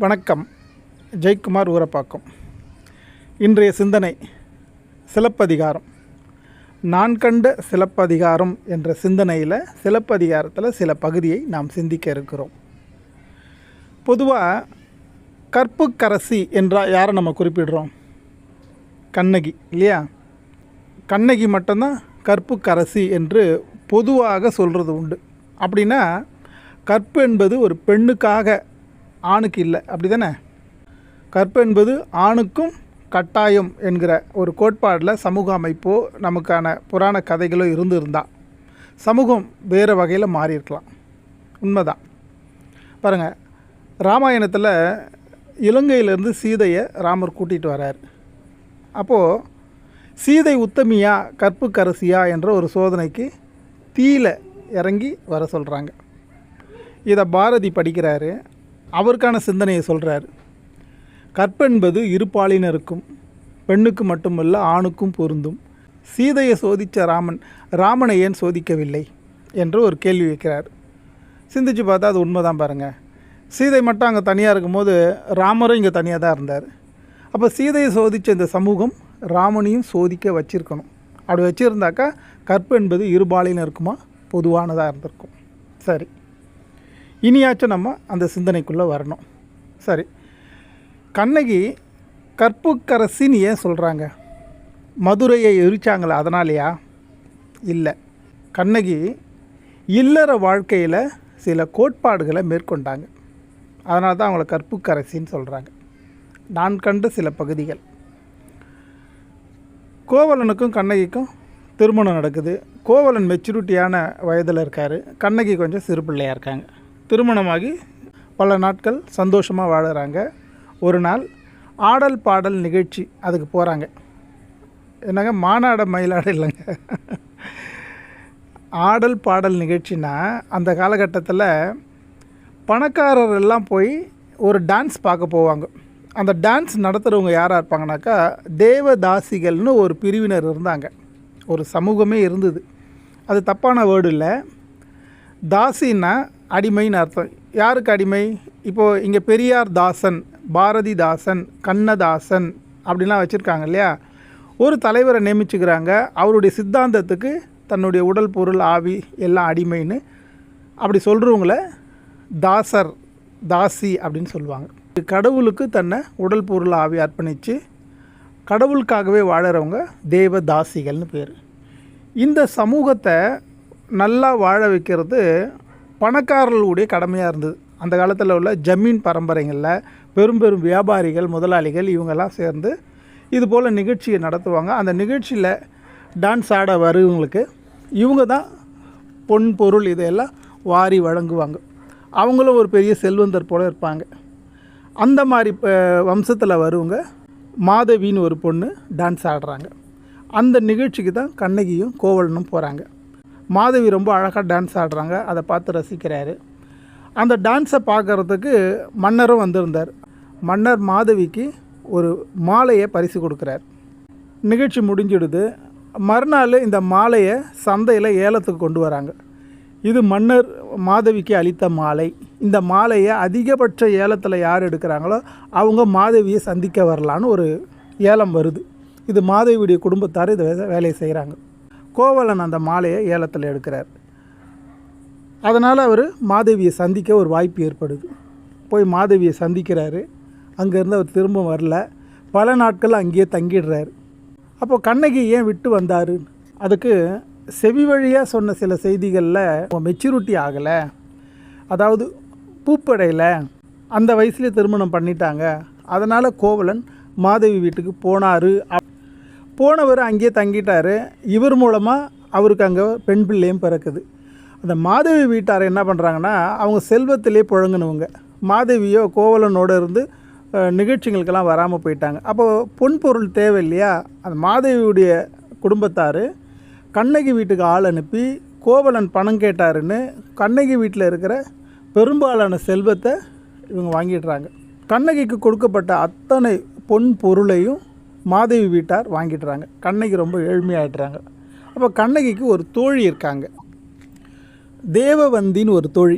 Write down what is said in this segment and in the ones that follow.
வணக்கம். ஜெயக்குமார் ஊரப்பாக்கம். இன்றைய சிந்தனை சிலப்பதிகாரம். நான் கண்ட சிலப்பதிகாரம் என்ற சிந்தனையில் சிலப்பதிகாரத்தில் சில பகுதியை நாம் சிந்திக்க இருக்கிறோம். பொதுவாக கற்புக்கரசி என்றால் யாரை நம்ம குறிப்பிடுறோம்? கண்ணகி இல்லையா? கண்ணகி மட்டும்தான் கற்புக்கரசி என்று பொதுவாக சொல்கிறது உண்டு. அப்படின்னா கற்பு என்பது ஒரு பெண்ணுக்காக, ஆணுக்கு இல்லை, அப்படி தானே? கற்பு என்பது ஆணுக்கும் கட்டாயம் என்கிற ஒரு கோட்பாடில் சமூக அமைப்போ நமக்கான புராண கதைகளோ இருந்திருந்தால் சமூகம் வேறு வகையில் மாறியிருக்கலாம். உண்மைதான். பாருங்கள், ராமாயணத்தில் இலங்கையிலேருந்து சீதையை ராமர் கூட்டிகிட்டு வரார். அப்போது சீதை உத்தமியா கற்புக்கரசியா என்ற ஒரு சோதனைக்கு தீயில இறங்கி வர சொல்கிறாங்க. இதை பாரதி படிக்கிறாரு. அவருக்கான சிந்தனையை சொல்கிறார். கற்பென்பது இருபாலினருக்கும், பெண்ணுக்கு மட்டுமல்ல ஆணுக்கும் பொருந்தும். சீதையை சோதித்த ராமனை ஏன் சோதிக்கவில்லை என்று ஒரு கேள்வி வைக்கிறார். சிந்திச்சு பார்த்தா அது உண்மைதான். பாருங்கள், சீதை மட்டும் அங்கே தனியாக இருக்கும்போது ராமரும் இங்கே தனியாக தான் இருந்தார். அப்போ சீதையை சோதித்த இந்த சமூகம் ராமனையும் சோதிக்க வச்சுருக்கணும். அப்படி வச்சுருந்தாக்கா கற்பு என்பது இருபாலினருக்குமா பொதுவானதாக இருந்திருக்கும். சரி, இனியாச்சும் நம்ம அந்த சிந்தனைக்குள்ளே வரணும். சரி, கண்ணகி கற்புக்கரசின்னு ஏன் சொல்கிறாங்க? மதுரையை எரிச்சாங்களா அதனாலையா? இல்லை. கண்ணகி இல்லற வாழ்க்கையில் சில கோட்பாடுகளை மேற்கொண்டாங்க. அதனால தான் அவங்கள கற்புக்கரசின்னு சொல்கிறாங்க. நான் கண்ட சில பகுதிகள். கோவலனுக்கும் கண்ணகிக்கும் திருமணம் நடக்குது. கோவலன் மெச்சூரிட்டியான வயதில் இருக்கார். கண்ணகி கொஞ்சம் சிறு பிள்ளையாக இருக்காங்க. திருமணமாகி பல நாட்கள் சந்தோஷமாக வாழுறாங்க. ஒரு நாள் ஆடல் பாடல் நிகழ்ச்சி அதுக்கு போகிறாங்க. என்னங்க, மானாட மயிலாட இல்லைங்க, ஆடல் பாடல் நிகழ்ச்சினா அந்த காலகட்டத்தில் பணக்காரர் எல்லாம் போய் ஒரு டான்ஸ் பார்க்க போவாங்க. அந்த டான்ஸ் நடத்துகிறவங்க யாராக இருப்பாங்கனாக்கா தேவதாசிகள்னு ஒரு பிரிவினர் இருந்தாங்க. ஒரு சமூகமே இருந்தது. அது தப்பான வேர்டு இல்லை. தாசின்னா அடிமைன்னு அர்த்தம். யாருக்கு அடிமை? இப்போது இங்கே பெரியார் தாசன், பாரதிதாசன், கண்ணதாசன் அப்படின்லாம் வச்சுருக்காங்க இல்லையா? ஒரு தலைவரை நியமிச்சுக்கிறாங்க. அவருடைய சித்தாந்தத்துக்கு தன்னுடைய உடல் பொருள் ஆவி எல்லாம் அடிமைன்னு அப்படி சொல்கிறவங்கள தாசர், தாசி அப்படின்னு சொல்லுவாங்க. கடவுளுக்கு தன்னை உடல் பொருள் ஆவி அர்ப்பணித்து கடவுளுக்காகவே வாழறவங்க தேவதாசிகள்னு பேர். இந்த சமூகத்தை நல்லா வாழ வைக்கிறது பணக்காரர்களுடைய கடமையாக இருந்தது. அந்த காலத்தில் உள்ள ஜமீன் பரம்பரைகளில் பெரும் பெரும் வியாபாரிகள், முதலாளிகள் இவங்கெல்லாம் சேர்ந்து இது போல் நிகழ்ச்சியை நடத்துவாங்க. அந்த நிகழ்ச்சியில் டான்ஸ் ஆட வருவங்களுக்கு இவங்க தான் பொன் பொருள் இதையெல்லாம் வாரி வழங்குவாங்க. அவங்களும் ஒரு பெரிய செல்வந்தர் போல் இருப்பாங்க. அந்த மாதிரி வம்சத்தில் வருவங்க மாதவின்னு ஒரு பொண்ணு டான்ஸ் ஆடுறாங்க. அந்த நிகழ்ச்சிக்கு தான் கண்ணகியும் கோவலனும் போகிறாங்க. மாதவி ரொம்ப அழகாக டான்ஸ் ஆடுறாங்க. அதை பார்த்து ரசிக்கிறாரு. அந்த டான்ஸை பார்க்குறதுக்கு மன்னரும் வந்திருந்தார். மன்னர் மாதவிக்கு ஒரு மாலையை பரிசு கொடுக்குறார். நிகழ்ச்சி முடிஞ்சிடுது. மறுநாள் இந்த மாலையை சந்தையில் ஏலத்துக்கு கொண்டு வராங்க. இது மன்னர் மாதவிக்கு அளித்த மாலை. இந்த மாலையை அதிகபட்ச ஏலத்தில் யார் எடுக்கிறாங்களோ அவங்க மாதவியை சந்திக்க வரலான்னு ஒரு ஏலம் வருது. இது மாதவியுடைய குடும்பத்தார் இதை வேலையை செய்கிறாங்க. கோவலன் அந்த மாலையை ஏலத்தில் எடுக்கிறார். அதனால் அவர் மாதவியை சந்திக்க ஒரு வாய்ப்பு ஏற்படுது. போய் மாதவியை சந்திக்கிறாரு. அங்கேருந்து அவர் திரும்ப வரல. பல நாட்கள் அங்கேயே தங்கிடுறாரு. அப்போ கண்ணகி ஏன் விட்டு வந்தார்? அதுக்கு செவி வழியாக சொன்ன சில செய்திகளில் மெச்சூரிட்டி ஆகலை, அதாவது பூப்படையில் அந்த வயசுலேயே திருமணம் பண்ணிட்டாங்க. அதனால் கோவலன் மாதவி வீட்டுக்கு போனார். போனவர் அங்கேயே தங்கிட்டார். இவர் மூலமாக அவருக்கு அங்கே பெண் பிள்ளையும் பிறக்குது. அந்த மாதவி வீட்டார் என்ன பண்ணுறாங்கன்னா, அவங்க செல்வத்திலே புழங்கினவங்க. மாதவியோ கோவலனோடு இருந்து நிகழ்ச்சிகளுக்கெல்லாம் வராமல் போயிட்டாங்க. அப்போது பொன் பொருள் தேவை இல்லையா? அந்த மாதவியுடைய குடும்பத்தார் கண்ணகி வீட்டுக்கு ஆள் அனுப்பி கோவலன் பணம் கேட்டாருன்னு கண்ணகி வீட்டில் இருக்கிற பெரும்பாலான செல்வத்தை இவங்க வாங்கிடுறாங்க. கண்ணகிக்கு கொடுக்கப்பட்ட அத்தனை பொன் பொருளையும் மாதவி வீட்டார் வாங்கிடுறாங்க. கண்ணகி ரொம்ப ஏழ்மையாகிடுறாங்க. அப்போ கண்ணகிக்கு ஒரு தோழி இருக்காங்க, தேவவந்தின்னு ஒரு தோழி.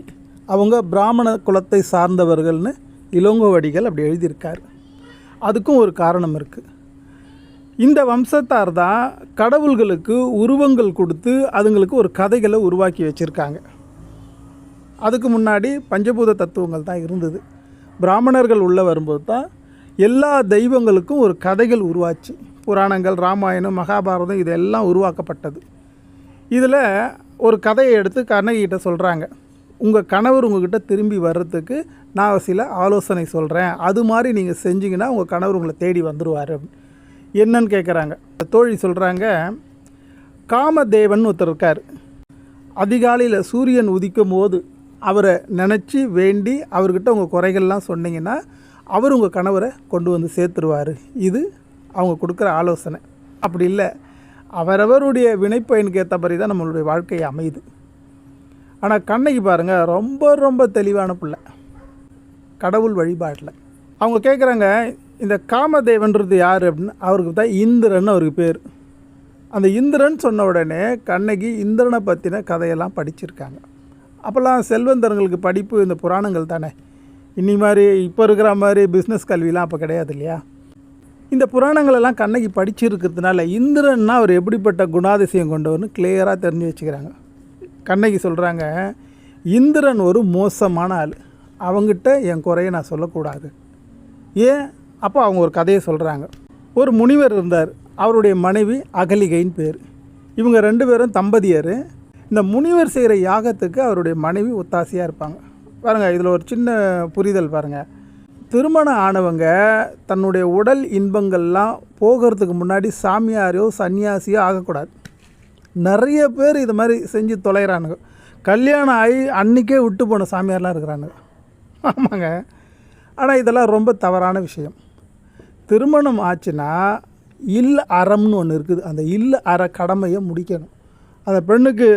அவங்க பிராமண குலத்தை சார்ந்தவர்கள்னு இளங்கோவடிகள் அப்படி எழுதியிருக்கார். அதுக்கும் ஒரு காரணம் இருக்குது. இந்த வம்சத்தார் தான் கடவுள்களுக்கு உருவங்கள் கொடுத்து அதுங்களுக்கு ஒரு கதைகளை உருவாக்கி வச்சுருக்காங்க. அதுக்கு முன்னாடி பஞ்சபூத தத்துவங்கள் தான் இருந்தது. பிராமணர்கள் உள்ளே வரும்போது தான் எல்லா தெய்வங்களுக்கும் ஒரு கதைகள் உருவாச்சு. புராணங்கள், ராமாயணம், மகாபாரதம் இதெல்லாம் உருவாக்கப்பட்டது. இதில் ஒரு கதையை எடுத்து கண்ணகிட்ட சொல்கிறாங்க, உங்கள் கணவர் உங்கள்கிட்ட திரும்பி வர்றதுக்கு நான் சில ஆலோசனை சொல்கிறேன், அது மாதிரி நீங்கள் செஞ்சிங்கன்னா உங்கள் கணவர் உங்களை தேடி வந்துடுவார். என்னன்னு கேட்குறாங்க. தோழி சொல்கிறாங்க, காமதேவன் ஒருத்தர் இருக்கார். அதிகாலையில் சூரியன் உதிக்கும் போது அவரை நினச்சி வேண்டி அவர்கிட்ட உங்கள் குறைகள்லாம் சொன்னீங்கன்னா அவர் உங்கள் கணவரை கொண்டு வந்து சேர்த்துருவார். இது அவங்க கொடுக்குற ஆலோசனை. அப்படி இல்லை, அவரவருடைய வினைப்பயனுக்கு ஏற்ற மாதிரி தான் நம்மளுடைய வாழ்க்கை அமையுது. ஆனால் கண்ணகி பாருங்கள், ரொம்ப ரொம்ப தெளிவான பிள்ளை கடவுள் வழிபாட்டில். அவங்க கேட்குறாங்க, இந்த காமதேவன்றது யார் அப்படின்னு. அவருக்கு தான் இந்திரன் அவருக்கு பேர். அந்த இந்திரன் சொன்ன உடனே கண்ணகி இந்திரனை பற்றின கதையெல்லாம் படிச்சிருக்காங்க. அப்போல்லாம் செல்வந்தர்களுக்கு படிப்பு இந்த புராணங்கள் தானே. இன்னி மாதிரி இப்போ இருக்கிற மாதிரி பிஸ்னஸ் கல்விலாம் அப்போ கிடையாது இல்லையா. இந்த புராணங்களெல்லாம் கண்ணகி படிச்சிருக்கிறதுனால இந்திரன்னா அவர் எப்படிப்பட்ட குணாதிசயம் கொண்டவர்னு கிளியராக தெரிஞ்சு வச்சுக்கிறாங்க. கண்ணகி சொல்கிறாங்க, இந்திரன் ஒரு மோசமான ஆள், அவங்ககிட்ட என் குறையை நான் சொல்லக்கூடாது. ஏன்? அப்போ அவங்க ஒரு கதையை சொல்கிறாங்க. ஒரு முனிவர் இருந்தார், அவருடைய மனைவி அகலிகைன்னு பேர். இவங்க 2 பேரும் தம்பதியர். இந்த முனிவர் செய்கிற யாகத்துக்கு அவருடைய மனைவி ஒத்தாசையாக இருப்பாங்க. பாருங்கள், இதில் ஒரு சின்ன புரிதல் பாருங்கள். திருமணம் ஆனவங்க தன்னுடைய உடல் இன்பங்கள்லாம் போகிறதுக்கு முன்னாடி சாமியாரையோ சன்னியாசியோ ஆகக்கூடாது. நிறைய பேர் இது மாதிரி செஞ்சு தொலைகிறானுங்க. கல்யாணம் ஆகி அன்றைக்கே விட்டு போன சாமியார்லாம் இருக்கிறானுங்க. ஆமாங்க. ஆனால் இதெல்லாம் ரொம்ப தவறான விஷயம். திருமணம் ஆச்சுன்னா இல்ல அறம்னு ஒன்று இருக்குது. அந்த இல்ல அற கடமையை முடிக்கணும். அந்த பெண்ணுக்கு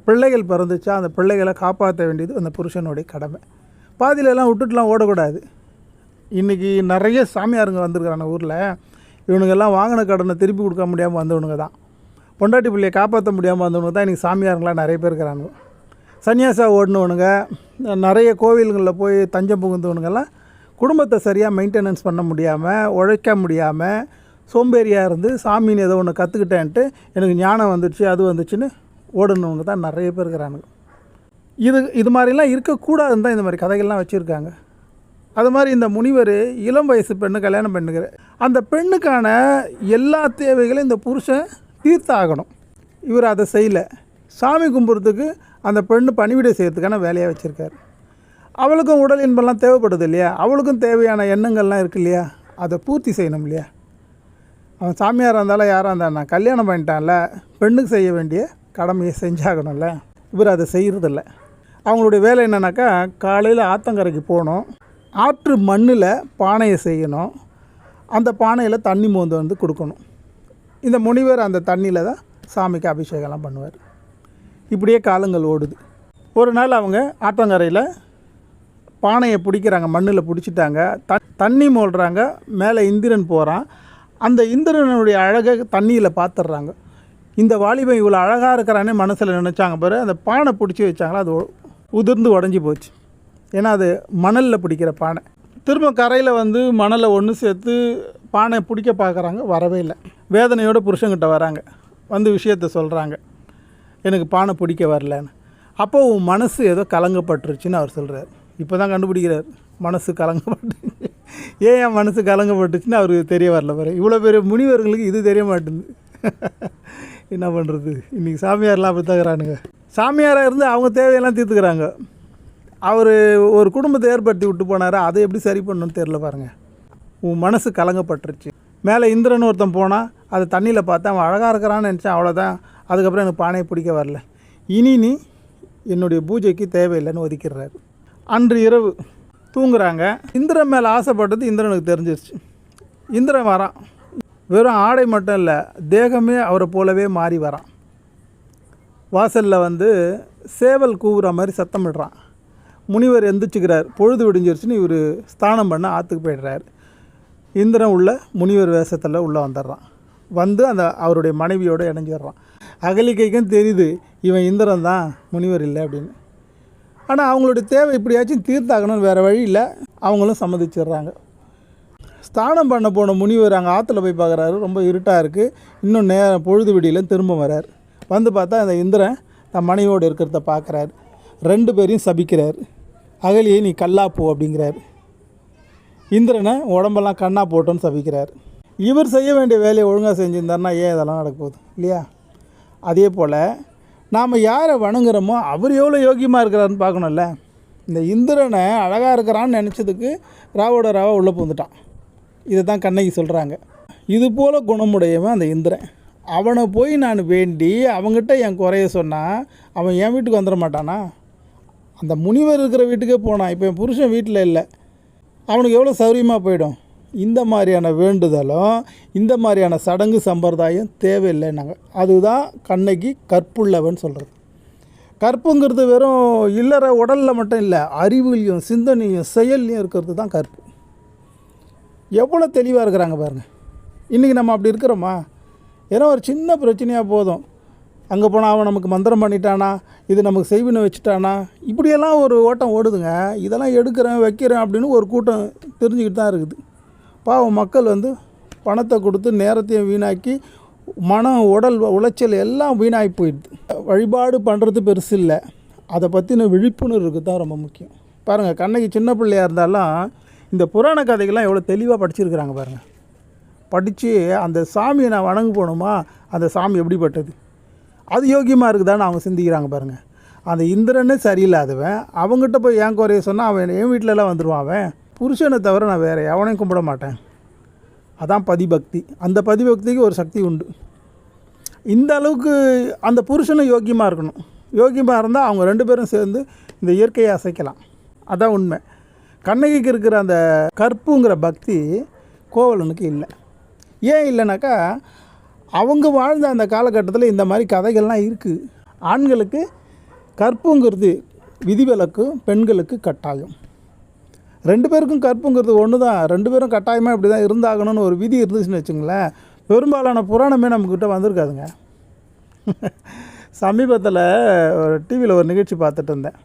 பிள்ளைகள் பிறந்துச்சா அந்த பிள்ளைகளை காப்பாற்ற வேண்டியது அந்த புருஷனுடைய கடமை. பாதியிலெல்லாம் விட்டுட்டுலாம் ஓடக்கூடாது. இன்றைக்கி நிறைய சாமியாருங்க வந்திருக்கிறாங்க ஊரில். இவனுங்கெல்லாம் வாங்கின கடனை திருப்பி கொடுக்க முடியாமல் வந்தவனுங்க தான். பொண்டாட்டி பிள்ளையை காப்பாற்ற முடியாமல் வந்தவனுங்க தான் இன்றைக்கி சாமியாருங்களாம் நிறைய பேர் இருக்கிறாங்க. சன்னியாசா ஓடினவனுங்க, நிறைய கோவில்களில் போய் தஞ்சம் புகுந்தவனுங்கெல்லாம் குடும்பத்தை சரியாக மெயின்டெனன்ஸ் பண்ண முடியாமல், உழைக்க முடியாமல், சோம்பேறியாக இருந்து சாமின்னு ஏதோ ஒன்று கற்றுக்கிட்டேன்ட்டு எனக்கு ஞானம் வந்துடுச்சு அது வந்துச்சுன்னு ஓடுனவங்க தான் நிறைய பேர் இருக்கிறானுங்க. இது மாதிரிலாம் இருக்கக்கூடாதுன்னு தான் இந்த மாதிரி கதைகள்லாம் வச்சுருக்காங்க. அது மாதிரி இந்த முனிவர் இளம் வயசு பெண்ணு கல்யாணம் பண்ணுகிற அந்த பெண்ணுக்கான எல்லா தேவைகளையும் இந்த புருஷன் தீர்த்தாகணும். இவர் அதை செய்யலை. சாமி கும்பிட்றதுக்கு அந்த பெண்ணு பணிவிடை செய்கிறதுக்கான வேலையாக வச்சுருக்காரு. அவளுக்கும் உடல் இன்பம்லாம் தேவைப்படுது இல்லையா, அவளுக்கும் தேவையான எண்ணங்கள்லாம் இருக்குது இல்லையா, அதை பூர்த்தி செய்யணும் இல்லையா. அவன் சாமியாராக இருந்தாலும் யாராக இருந்தானா கல்யாணம் பண்ணிட்டான்ல, பெண்ணுக்கு செய்ய வேண்டிய கடமையை செஞ்சாகணும்ல. இவர் அதை செய்கிறதில்ல. அவங்களுடைய வேலை என்னன்னாக்கா, காலையில் ஆத்தங்கரைக்கு போகணும், ஆற்று மண்ணில் பானையை செய்யணும், அந்த பானையில் தண்ணி மோந்து வந்து கொடுக்கணும். இந்த முனிவர் அந்த தண்ணியில் தான் சாமிக்கு அபிஷேகம்லாம் பண்ணுவார். இப்படியே காலங்கள் ஓடுது. ஒரு நாள் அவங்க ஆற்றங்கரையில் பானையை பிடிக்கிறாங்க, மண்ணில் பிடிச்சிட்டாங்க, தண்ணி மோல்றாங்க. மேலே இந்திரன் போகிறான். அந்த இந்திரனுடைய அழகை தண்ணியில் பார்த்துட்றாங்க. இந்த வாலிபன் இவ்வளோ அழகாக இருக்கிறானே மனசில் நினச்சாங்க பாரு. அந்த பானை பிடிச்சி வச்சாங்களா, அது உதிர்ந்து உடஞ்சி போச்சு. ஏன்னா அது மணலில் பிடிக்கிற பானை. திரும்ப கரையில் வந்து மணலை ஒன்று சேர்த்து பானை பிடிக்க பார்க்குறாங்க, வரவே இல்லை. வேதனையோடு புருஷங்கிட்ட வராங்க, வந்து விஷயத்த சொல்கிறாங்க, எனக்கு பானை பிடிக்க வரலன்னு. அப்போ உன் மனசு ஏதோ கலங்கப்பட்டுருச்சுன்னு அவர் சொல்கிறார். இப்போ தான் கண்டுபிடிக்கிறார் மனசு கலங்கப்பட்டு. ஏன் என் மனசு கலங்கப்பட்டுச்சுன்னு அவருக்கு தெரிய வரல பாரு. இவ்வளோ பெரிய முனிவர்களுக்கு இது தெரிய மாட்டேங்குது. என்ன பண்ணுறது, இன்றைக்கி சாமியார்லாம் அப்படி தகுறானுங்க. சாமியாராக இருந்து அவங்க தேவையெல்லாம் தீர்த்துக்கிறாங்க. அவர் ஒரு குடும்பத்தை ஏற்படுத்தி விட்டு போனார், அதை எப்படி சரி பண்ணணும்னு தெரில பாருங்கள். உன் மனசு கலங்கப்பட்டுருச்சு. மேலே இந்திரன் ஒருத்தன் போனால் அதை தண்ணியில் பார்த்தா அவன் அழகாக இருக்கிறான்னு நினச்சேன், அவ்வளோதான். அதுக்கப்புறம் எனக்கு பானையை பிடிக்க வரல, இனி நீ என்னுடைய பூஜைக்கு தேவையில்லைன்னு ஒதுக்கிடுறாரு. அன்று இரவு தூங்குறாங்க. இந்திரன் மேலே ஆசைப்பட்டது இந்திரனுக்கு தெரிஞ்சிருச்சு. இந்திரன் வரான், வெறும் ஆடை மட்டும் இல்லை, தேகமே அவரை போலவே மாறி வரான். வாசலில் வந்து சேவல் கூவுற மாதிரி சத்தமிடுறான். முனிவர் எந்திரிச்சுக்கிறார். பொழுது விடிஞ்சிருச்சுன்னு இவர் ஸ்நானம் பண்ண ஆற்றுக்கு போய்டுறார். இந்திரன் உள்ள முனிவர் வேஷத்தில் உள்ளே வந்துடுறான். வந்து அந்த அவருடைய மனைவியோடு இணைஞ்சிடுறான். அகலிகைக்கும் தெரியுது இவன் இந்திரன் தான், முனிவர் இல்லை அப்படின்னு. ஆனால் அவங்களுடைய தேவை இப்படியாச்சும் தீர்த்தாகணும்னு வேறு வழி இல்லை, அவங்களும் சம்மதிச்சிடுறாங்க. ஸ்நானம் பண்ண போன முனிவர் அங்கே ஆற்றுல போய் பார்க்குறாரு. ரொம்ப இருட்டாக இருக்குது. இன்னும் பொழுது விடியில் திரும்ப வர்றார். வந்து பார்த்தா அந்த இந்திரன் தன் மனைவியோடு இருக்கிறத பார்க்குறாரு. 2 பேரையும் சபிக்கிறார். அகலியை நீ கல்லா போ அப்படிங்கிறாரு. இந்திரனை உடம்பெல்லாம் கண்ணா போட்டோன்னு சபிக்கிறார். இவர் செய்ய வேண்டிய வேலையை ஒழுங்காக செஞ்சுருந்தாருன்னா ஏன் இதெல்லாம் நடக்க போகுது இல்லையா? அதே போல் நாம் யாரை வணங்குறோமோ அவர் எவ்வளோ யோகியமாக இருக்கிறாருன்னு பார்க்கணும்ல. இந்த இந்திரனை அழகாக இருக்கிறான்னு நினச்சதுக்கு ராவோட ராவா உள்ளே பூந்துட்டான். இதை தான் கண்ணகி சொல்கிறாங்க. இது போல் குணமுடையவன் அந்த இந்திரன். அவனை போய் நான் வேண்டி அவங்ககிட்ட என் குறைய சொன்னால் அவன் என் வீட்டுக்கு வந்துட மாட்டானா? அந்த முனிவர் இருக்கிற வீட்டுக்கே போனான். இப்போ என் புருஷன் வீட்டில் இல்லை, அவனுக்கு எவ்வளோ சௌரியமாக போயிடும். இந்த மாதிரியான வேண்டுதலும் இந்த மாதிரியான சடங்கு சம்பிரதாயம் தேவையில்லைன்னாங்க. அதுதான் கண்ணகி கற்புள்ளவன் சொல்கிறது. கற்புங்கிறது வெறும் இல்லற உடலில் மட்டும் இல்லை, அறிவுலையும் சிந்தனையும் செயல்லையும் இருக்கிறது தான் கற்பு. எவ்வளோ தெளிவாக இருக்கிறாங்க பாருங்கள். இன்றைக்கி நம்ம அப்படி இருக்கிறோமா? ஏன்னா ஒரு சின்ன பிரச்சனையாக போதும், அங்கே போனால் அவன் நமக்கு மந்திரம் பண்ணிட்டானா, இது நமக்கு செய்வினை வச்சுட்டானா, இப்படியெல்லாம் ஒரு ஓட்டம் ஓடுதுங்க. இதெல்லாம் எடுக்கிறேன் வைக்கிறேன் அப்படின்னு ஒரு கூட்டம் தெரிஞ்சுக்கிட்டு தான் இருக்குது. பாவம் மக்கள் பணத்தை கொடுத்து நேரத்தையும் வீணாக்கி மனம் உடல் உளைச்சல் எல்லாம் வீணாகி போயிடுது. வழிபாடு பண்ணுறது பெருசு இல்லை, அதை பற்றின விழிப்புணர்வுக்கு தான் ரொம்ப முக்கியம். பாருங்கள், கண்ணகி சின்ன பிள்ளையாக இருந்தாலும் இந்த புராண கதைகள்லாம் எவ்வளோ தெளிவாக படிச்சிருக்கிறாங்க பாருங்கள். படித்து அந்த சாமியை நான் வணங்க போகணுமா, அந்த சாமி எப்படிப்பட்டது, அது யோகியமாக இருக்குதான்னு அவங்க சிந்திக்கிறாங்க பாருங்கள். அந்த இந்திரனே சரியில்லாதவன் அவங்ககிட்ட போய் ஏன் குறைய சொன்னால் அவன் என் வீட்டிலலாம் வந்துடுவான். அவன் புருஷனை தவிர நான் வேறு எவனையும் கும்பிட மாட்டேன். அதான் பதிபக்தி. அந்த பதிபக்திக்கு ஒரு சக்தி உண்டு. இந்த அளவுக்கு அந்த புருஷனும் யோகியமாக இருக்கணும். யோகியமாக இருந்தால் அவங்க 2 பேரும் சேர்ந்து இந்த இயற்கையை அசைக்கலாம். அதான் உண்மை. கண்ணகிக்கு இருக்கிற அந்த கற்புங்கிற பக்தி கோவலனுக்கு இல்லை. ஏன் இல்லைனாக்கா, அவங்க வாழ்ந்த அந்த காலகட்டத்தில் இந்த மாதிரி கதைகள்லாம் இருக்குது. ஆண்களுக்கு கற்புங்கிறது விதிவிலக்கு, பெண்களுக்கு கட்டாயம். 2 பேருக்கும் கற்புங்கிறது ஒன்று தான். 2 பேரும் கட்டாயமாக இப்படி தான் இருந்தாகணும்னு ஒரு விதி இருந்துச்சுன்னு வச்சுங்களேன், பெரும்பாலான புராணமே நம்மக்கிட்ட வந்திருக்காதுங்க. சமீபத்தில் ஒரு டிவியில் ஒரு நிகழ்ச்சி பார்த்துட்டு இருந்தேன்.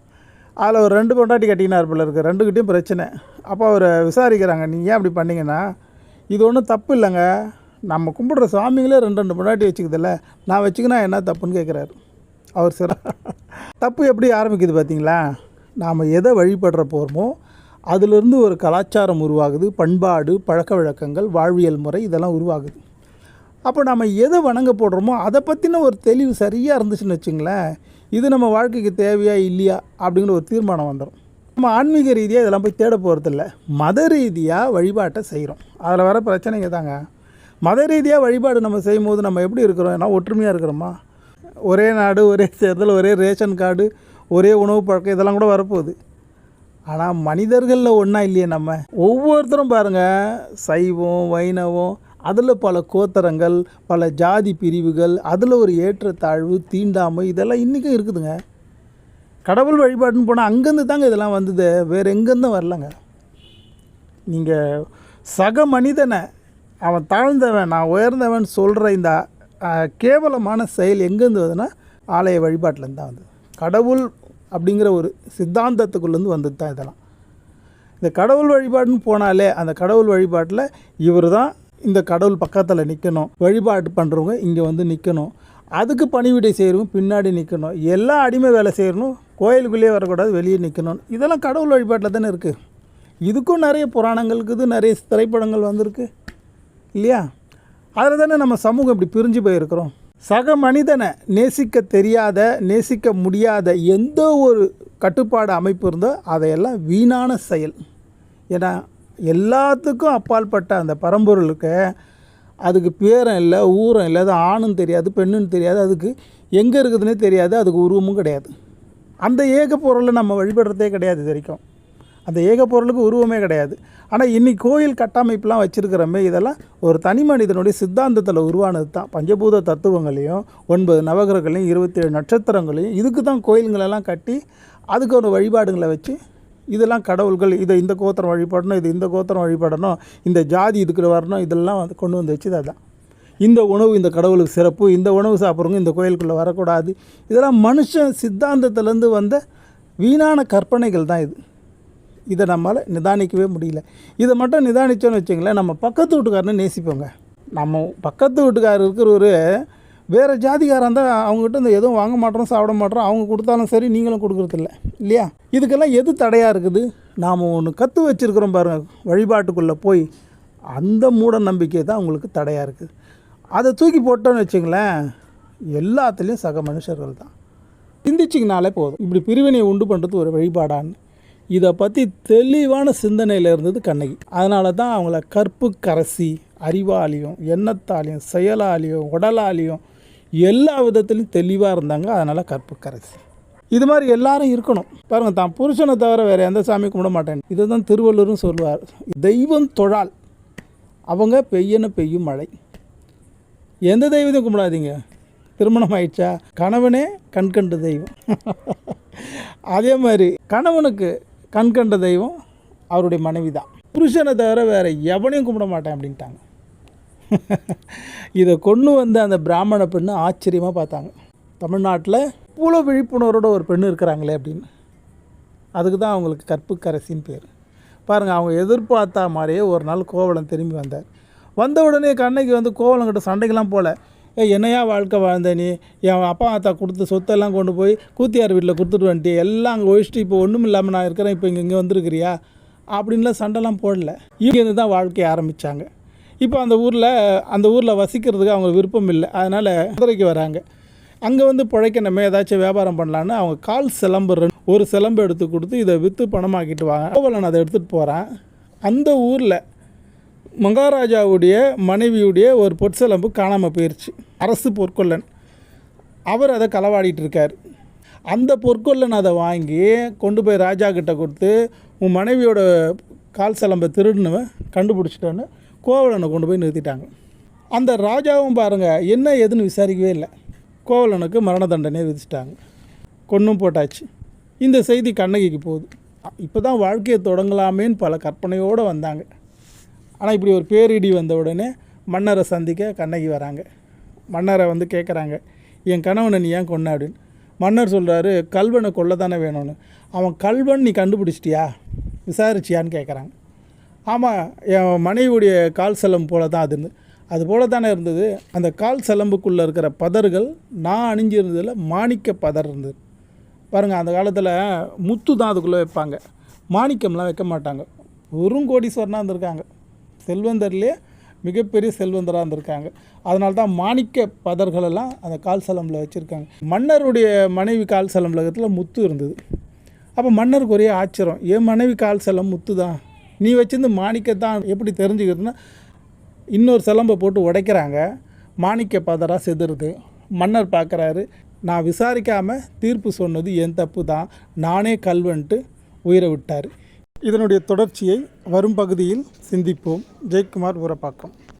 அதில் ஒரு 2 பொண்டாட்டி கட்டிக்கினார் போல இருக்குது. 2கிட்டையும் பிரச்சனை. அப்போ அவரை விசாரிக்கிறாங்க, நீங்கள் ஏன் அப்படி பண்ணிங்கன்னா, இது ஒன்றும் தப்பு இல்லைங்க, நம்ம கும்பிடுற சாமிங்களே 2 பொண்டாட்டி வச்சுக்குதில்ல, நான் வச்சுக்கினா என்ன தப்புன்னு கேட்குறாரு அவர். சிற தப்பு எப்படி ஆரம்பிக்குது பார்த்தீங்களா? நாம் எதை வழிபடுற போகிறோமோ அதிலிருந்து ஒரு கலாச்சாரம் உருவாகுது, பண்பாடு, பழக்க வழக்கங்கள், வாழ்வியல் முறை இதெல்லாம் உருவாகுது. அப்போ நம்ம எதை வணங்க போடுறோமோ அதை பற்றின ஒரு தெளிவு சரியாக இருந்துச்சுன்னு வச்சுங்களேன், இது நம்ம வாழ்க்கைக்கு தேவையா இல்லையா அப்படிங்கிற ஒரு தீர்மானம் வந்துடும். நம்ம ஆன்மீக ரீதியாக இதெல்லாம் போய் தேட போகிறதில்ல, மத ரீதியாக வழிபாட்டை செய்கிறோம். அதில் வர பிரச்சனைங்க தாங்க. மத ரீதியாக வழிபாடு நம்ம செய்யும் போது நம்ம எப்படி இருக்கிறோம்? ஏன்னா ஒற்றுமையாக இருக்கிறோமா? ஒரே நாடு, ஒரே தேர்தல், ஒரே ரேஷன் கார்டு, ஒரே உணவு பழக்கம் இதெல்லாம் கூட வரப்போகுது. ஆனால் மனிதர்களில் ஒன்றா இல்லையே நம்ம. ஒவ்வொருத்தரும் பாருங்கள், சைவம் வைணவம் அதில் பல கோத்தரங்கள், பல ஜாதி பிரிவுகள், அதில் ஒரு ஏற்றத்தாழ்வு, தீண்டாமை இதெல்லாம் இன்றைக்கும் இருக்குதுங்க. கடவுள் வழிபாடுன்னு போனால் அங்கேருந்து தாங்க இதெல்லாம் வந்தது, வேறு எங்கேருந்தும் வரலங்க. நீங்கள் சக மனிதனை அவன் தாழ்ந்தவன் நான் உயர்ந்தவன் சொல்கிற இந்த கேவலமான செயல் எங்கேருந்து வந்ததுன்னா ஆலய வழிபாட்டிலேருந்து தான் வந்தது. கடவுள் அப்படிங்கிற ஒரு சித்தாந்தத்துக்குள்ளேருந்து வந்தது தான் இதெல்லாம். இந்த கடவுள் வழிபாடுன்னு போனாலே அந்த கடவுள் வழிபாட்டில் இவர் தான் இந்த கடவுள் பக்கத்தில் நிற்கணும், வழிபாடு பண்ணுறவங்க இங்கே நிற்கணும், அதுக்கு பணிவிடை செய்கிறவங்க பின்னாடி நிற்கணும், எல்லாம் அடிமை வேலை செய்யணும், கோயிலுக்குள்ளேயே வரக்கூடாது, வெளியே நிற்கணும். இதெல்லாம் கடவுள் வழிபாட்டில் தானே இருக்குது. இதுக்கும் நிறைய புராணங்கள் இருக்குது, நிறைய திரைப்படங்கள் வந்திருக்கு இல்லையா? அதில் தானே நம்ம சமூகம் இப்படி பிரிஞ்சு போயிருக்கிறோம். சக மனிதனை நேசிக்க தெரியாத, நேசிக்க முடியாத எந்த ஒரு கட்டுப்பாடு அமைப்பு இருந்தோ அதையெல்லாம் வீணான செயல். ஏன்னா எல்லாத்துக்கும் அப்பாற்பட்ட அந்த பரம்பொருளுக்கு அதுக்கு பேரும் இல்லை, ஊரம் இல்லை, அது ஆணும் தெரியாது, பெண்ணுன்னு தெரியாது, அதுக்கு எங்கே இருக்குதுன்னே தெரியாது, அதுக்கு உருவமும் கிடையாது. அந்த ஏக பொருளை நம்ம வழிபடுறதே கிடையாது இது வரைக்கும். அந்த ஏக பொருளுக்கு உருவமே கிடையாது. ஆனால் இன்றைக்கி கோயில் கட்டமைப்புலாம் வச்சுருக்கிறோமே, இதெல்லாம் ஒரு தனி மனிதனுடைய சித்தாந்தத்தில் உருவானது தான். பஞ்சபூத தத்துவங்களையும் 9 நவகிரகங்களையும் 27 நட்சத்திரங்களையும் இதுக்கு தான் கோயில்களெல்லாம் கட்டி அதுக்கு ஒரு வழிபாடுகளை வச்சு இதெல்லாம் கடவுள்கள், இதை இந்த கோத்திரம் வழிபடணும், இது இந்த கோத்திரம் வழிபடணும், இந்த ஜாதி இதுக்கு வரணும், இதெல்லாம் கொண்டு வந்து வச்சு தான். இந்த உணவு இந்த கடவுளுக்கு சிறப்பு, இந்த உணவு சாப்பிட்றவங்க இந்த கோயிலுக்குள்ளே வரக்கூடாது, இதெல்லாம் மனுஷன் சித்தாந்தத்துலேருந்து வந்த வீணான கற்பனைகள் தான் இது. இதை நம்மளால் நிதானிக்கவே முடியல. இதை மட்டும் நிதானித்தோன்னு வச்சுங்களேன், நம்ம பக்கத்து வீட்டுக்காரனை நேசிப்போங்க. நம்ம பக்கத்து வீட்டுக்காரர் இருக்கிறவர் வேறு ஜாதிக்காரன் இருந்தால் அவங்ககிட்ட இந்த எதுவும் வாங்க மாட்டோம், சாப்பிட மாட்டோம், அவங்க கொடுத்தாலும் சரி நீங்களும் கொடுக்குறதில்ல இல்லையா? இதுக்கெல்லாம் எது தடையாக இருக்குது? நாம் ஒன்று கற்று வச்சுருக்கிறோம் பாருங்கள், வழிபாட்டுக்குள்ளே போய் அந்த மூட நம்பிக்கை தான் உங்களுக்கு தடையாக இருக்குது. அதை தூக்கி போட்டோன்னு வச்சுங்களேன், எல்லாத்துலேயும் சக மனுஷர்கள் தான். சிந்திச்சிங்கனாலே போதும், இப்படி பிரிவினையை உண்டு பண்ணுறது ஒரு வழிபாடான்னு. இதை பற்றி தெளிவான சிந்தனையில் இருந்தது கண்ணகி. அதனால தான் அவங்கள கற்புக்கரசி, அறிவாலையும் எண்ணத்தாலையும் செயலாலையும் உடலாலையும் எல்லா விதத்துலையும் தெளிவாக இருந்தாங்க. அதனால் கற்புக்கரசி. இது மாதிரி எல்லாரும் இருக்கணும். பாருங்கள், தான் புருஷனை தவிர வேறு எந்த சாமி கும்பிட மாட்டேன். இதை தான் திருவள்ளுவரும் சொல்லுவார். தெய்வம் தொழால் அவங்க பெய்யன பெய்யும் மழை. எந்த தெய்வத்தையும் கும்பிடாதீங்க. திருமணம் ஆயிடுச்சா, கணவனே கண்கண்ட தெய்வம். அதே மாதிரி கணவனுக்கு கண்கண்ட தெய்வம் அவருடைய மனைவி தான். புருஷனை தவிர வேறு எவனையும் கும்பிட மாட்டேன் அப்படின்ட்டாங்க. இதை கொண்டு வந்து அந்த பிராமண பெண்ணு ஆச்சரியமாக பார்த்தாங்க. தமிழ்நாட்டில் இவ்வளோ விழிப்புணர்வோட ஒரு பெண்ணு இருக்கிறாங்களே அப்படின்னு. அதுக்கு தான் அவங்களுக்கு கற்புக்கரசின்னு பேர். பாருங்கள், அவங்க எதிர்பார்த்தா மாதிரியே ஒரு நாள் கோவலன் திரும்பி வந்தார். வந்த உடனே கண்ணகி வந்து கோவலங்கிட்ட சண்டைக்கெல்லாம் போகல. என்னையா வாழ்க்கை வாழ்ந்த நீ, என் அப்பா அத்தா கொடுத்த சொத்தெல்லாம் கொண்டு போய் கூத்தியார் வீட்டில் கொடுத்துட்டு வந்துட்டு எல்லாம் அங்கே ஒழிச்சிட்டு இப்போ ஒன்றும் இல்லாமல் நான் இருக்கிறேன், இப்போ இங்கே வந்திருக்கிறியா அப்படின்லாம் சண்டைலாம் போடல. இங்கேருந்து தான் வாழ்க்கையை ஆரம்பித்தாங்க. இப்போ அந்த ஊரில் வசிக்கிறதுக்கு அவங்க விருப்பம் இல்லை. அதனால் மதுரைக்கு வராங்க. அங்கே வந்து பிழைக்கணுமே, ஏதாச்சும் வியாபாரம் பண்ணலான்னு அவங்க கால் சிலம்பு ஒரு சிலம்பு எடுத்து கொடுத்து இதை விற்று பணமாக்கிட்டு வாங்க. கோவலன் அதை எடுத்துகிட்டு போகிறான். அந்த ஊரில் மகாராஜாவுடைய மனைவியுடைய ஒரு பொற்சிலம்பு காணாமல் போயிடுச்சு. அரசு பொற்கொள்ளன் அவர் அதை களவாடிட்டு இருக்கார். அந்த பொற்கொள்ளன் அதை வாங்கி கொண்டு போய் ராஜா கிட்ட கொடுத்து, உன் மனைவியோட கால் சிலம்பை திருடுனவன் கண்டுபிடிச்சிட்டோன்னு கோவலனை கொண்டு போய் நிறுத்திட்டாங்க. அந்த ராஜாவும் பாருங்கள் என்ன ஏதுன்னு விசாரிக்கவே இல்லை. கோவலனுக்கு மரண தண்டனையை விதிச்சிட்டாங்க, கொன்னும் போட்டாச்சு. இந்த செய்தி கண்ணகிக்கு போகுது. இப்போ தான் வாழ்க்கையை தொடங்கலாமேன்னு பல கற்பனையோடு வந்தாங்க. ஆனால் இப்படி ஒரு பேரிடி வந்த உடனே மன்னரை சந்திக்க கண்ணகி வராங்க. மன்னரை வந்து கேட்குறாங்க, என் கணவனை நீ ஏன் கொன்ன அப்படின்னு. மன்னர் சொல்கிறாரு, கல்வனை கொல்ல தானே வேணும்னு. அவன் கல்வன் நீ கண்டுபிடிச்சிட்டியா, விசாரிச்சியான்னு கேட்குறாங்க. ஆமாம், என் மனைவியுடைய கால் சிலம்பு போல தான் அதுன்னு. அது போல தானே இருந்தது. அந்த கால் சிலம்புக்குள்ளே இருக்கிற பதர்கள் நான் அணிஞ்சிருந்ததில் மாணிக்க பதர் இருந்தது. பாருங்கள், அந்த காலத்தில் முத்து தான் அதுக்குள்ளே வைப்பாங்க, மாணிக்கம்லாம் வைக்க மாட்டாங்க. வெறும் கோடீஸ்வரனாக இருந்திருக்காங்க. செல்வந்தர்லேயே மிகப்பெரிய செல்வந்தராக இருந்திருக்காங்க. அதனால தான் மாணிக்க பதர்களெல்லாம் அந்த கால் சிலம்பில் வச்சுருக்காங்க. மன்னருடைய மனைவி கால் சிலம்பலகத்தில் முத்து இருந்தது. அப்போ மன்னருக்கு ஒரே ஆச்சரியம், என் மனைவி கால் சிலம் முத்து தான், நீ வச்சிருந்து மாணிக்கத்தான் எப்படி தெரிஞ்சுக்கிறதுனா, இன்னொரு சிலம்பை போட்டு உடைக்கிறாங்க, மாணிக்க பதராக செதுருது. மன்னர் பார்க்குறாரு, நான் விசாரிக்காமல் தீர்ப்பு சொன்னது என் தப்பு தான், நானே கல்வன்ட்டு உயிரை விட்டார். இதனுடைய தொடர்ச்சியை வரும் பகுதியில் சிந்திப்போம். ஜெயக்குமார் ஊரப்பாக்கம்.